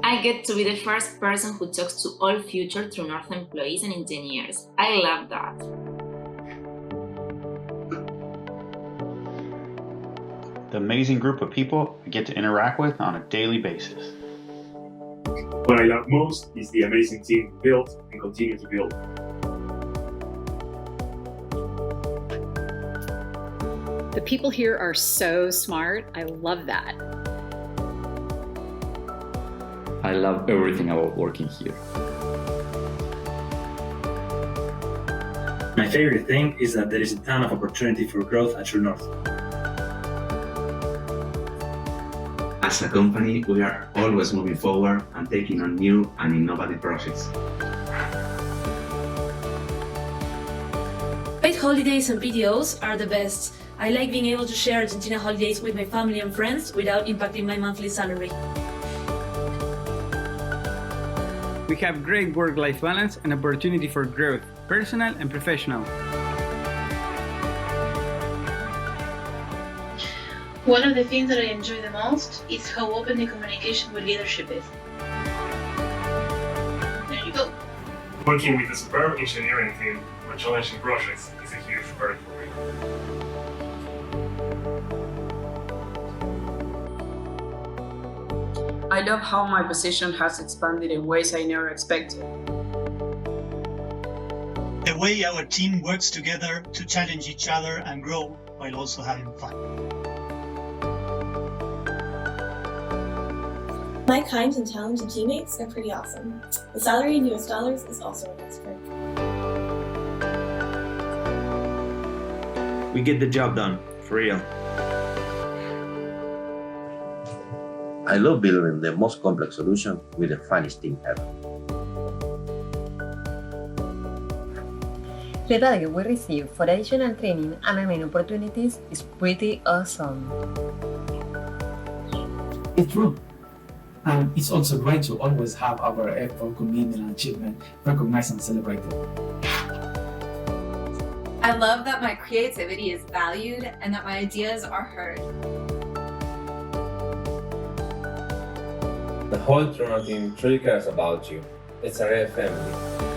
I get to be the first person who talks to all future TrueNorth employees and engineers. I love that. The amazing group of people I get to interact with on a daily basis. What I love most is the amazing team we built and continue to build. The people here are so smart. I love that. I love everything about working here. My favorite thing is that there is a ton of opportunity for growth at TrueNorth. As a company, we are always moving forward and taking on new and innovative projects. Paid holidays and PTOs are the best. I like being able to share Argentina holidays with my family and friends without impacting my monthly salary. We have great work-life balance and opportunity for growth, personal and professional. One of the things that I enjoy the most is how open the communication with leadership is. There you go. Working with a superb engineering team on challenging projects is a huge perk for me. I love how my position has expanded in ways I never expected. The way our team works together to challenge each other and grow while also having fun. My kind and talented teammates are pretty awesome. The salary in US dollars is also a nice perk. We get the job done, for real. I love building the most complex solution with the funniest team ever. The value we receive for additional training and learning opportunities is pretty awesome. It's true. And it's also great to always have our effort, commitment, and achievement recognized and celebrated. I love that my creativity is valued and that my ideas are heard. The whole TrueNorth team truly cares about you. It's a real family.